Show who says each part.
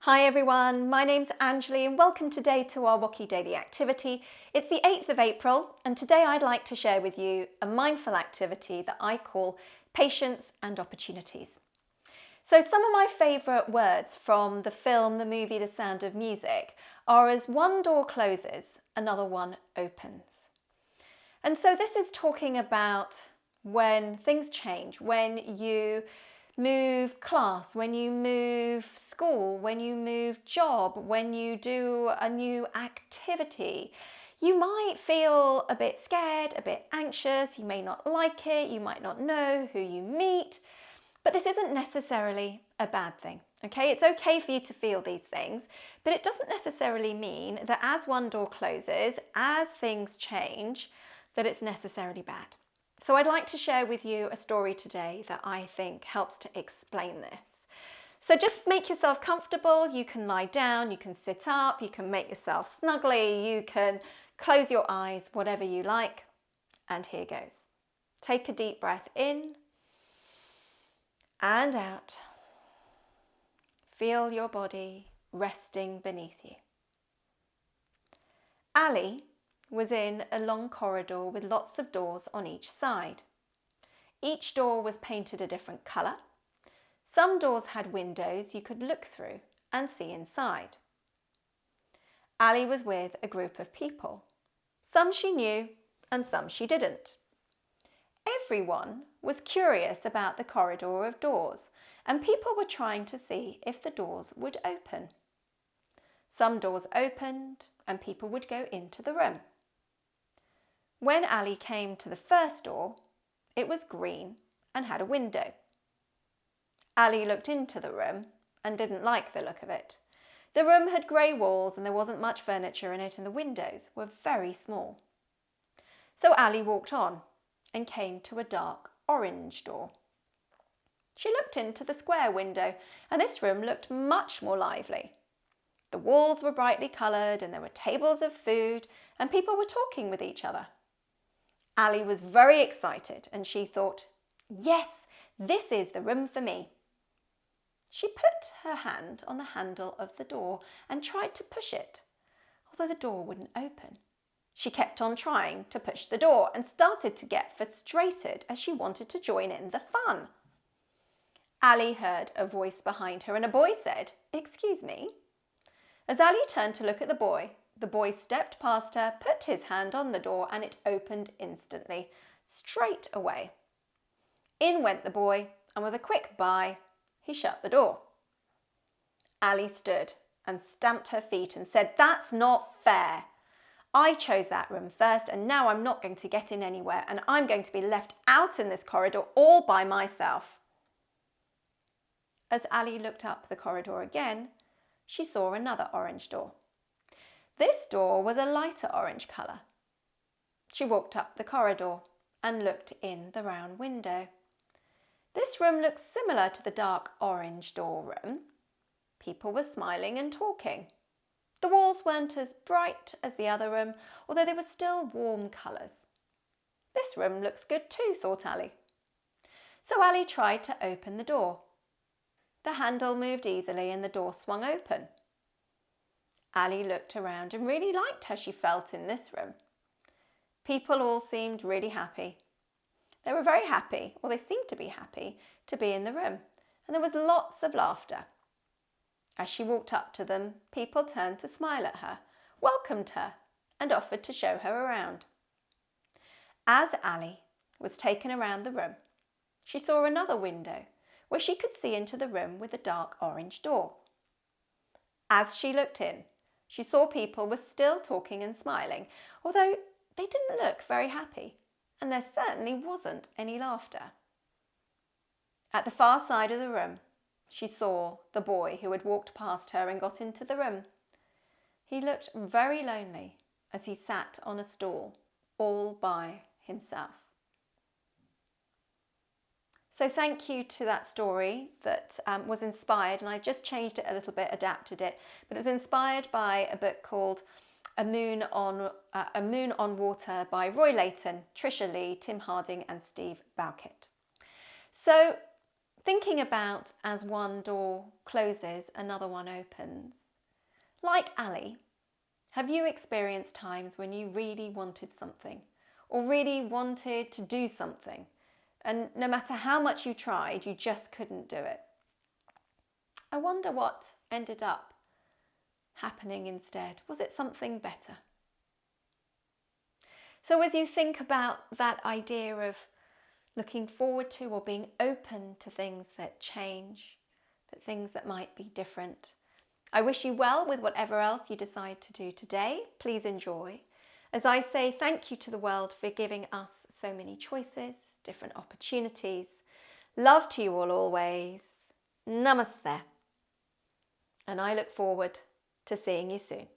Speaker 1: Hi everyone, my name's Anjli and welcome today to our WOCY Daily Activity. It's the 8th of April and today I'd like to share with you a mindful activity that I call Patience and Opportunities. So some of my favourite words from the film, the movie, The Sound of Music are as one door closes, another one opens. And so this is talking about when things change, when you move class, when you move school, when you move job, when you do a new activity. You might feel a bit scared, a bit anxious, you may not like it, you might not know who you meet, but this isn't necessarily a bad thing. Okay, it's okay for you to feel these things, but it doesn't necessarily mean that as one door closes, as things change, that it's necessarily bad. So I'd like to share with you a story today that I think helps to explain this. So just make yourself comfortable. You can lie down, you can sit up, you can make yourself snuggly, you can close your eyes, whatever you like. And here goes. Take a deep breath in and out. Feel your body resting beneath you. Ali was in a long corridor with lots of doors on each side. Each door was painted a different colour. Some doors had windows you could look through and see inside. Ali was with a group of people. Some she knew and some she didn't. Everyone was curious about the corridor of doors, and people were trying to see if the doors would open. Some doors opened and people would go into the room. When Ali came to the first door, it was green and had a window. Ali looked into the room and didn't like the look of it. The room had grey walls and there wasn't much furniture in it, and the windows were very small. So Ali walked on and came to a dark orange door. She looked into the square window, and this room looked much more lively. The walls were brightly coloured and there were tables of food and people were talking with each other. Ali was very excited and she thought, yes, this is the room for me. She put her hand on the handle of the door and tried to push it, although the door wouldn't open. She kept on trying to push the door and started to get frustrated as she wanted to join in the fun. Ali heard a voice behind her and a boy said, "Excuse me." As Ali turned to look at the boy stepped past her, put his hand on the door, and it opened instantly, straight away. In went the boy, and with a quick bye, he shut the door. Ali stood and stamped her feet and said, "That's not fair. I chose that room first, and now I'm not going to get in anywhere, and I'm going to be left out in this corridor all by myself." As Ali looked up the corridor again, she saw another orange door. This door was a lighter orange colour. She walked up the corridor and looked in the round window. This room looked similar to the dark orange door room. People were smiling and talking. The walls weren't as bright as the other room, although they were still warm colours. This room looks good too, thought Ali. So Ali tried to open the door. The handle moved easily and the door swung open. Ali looked around and really liked how she felt in this room. People all seemed really happy. They were very happy, or they seemed to be happy, to be in the room, and there was lots of laughter. As she walked up to them, people turned to smile at her, welcomed her, and offered to show her around. As Ali was taken around the room, she saw another window where she could see into the room with the dark orange door. As she looked in, she saw people were still talking and smiling, although they didn't look very happy, and there certainly wasn't any laughter. At the far side of the room, she saw the boy who had walked past her and got into the room. He looked very lonely as he sat on a stool all by himself. So thank you to that story that was inspired, and I've just changed it a little bit, adapted it, but it was inspired by a book called A Moon on Water by Roy Layton, Trisha Lee, Tim Harding and Steve Balkett. So thinking about as one door closes, another one opens. Like Ali, have you experienced times when you really wanted something or really wanted to do something, and no matter how much you tried, you just couldn't do it? I wonder what ended up happening instead. Was it something better? So as you think about that idea of looking forward to or being open to things that change, that things that might be different, I wish you well with whatever else you decide to do today. Please enjoy. As I say thank you to the world for giving us so many choices, different opportunities. Love to you all always. Namaste. And I look forward to seeing you soon.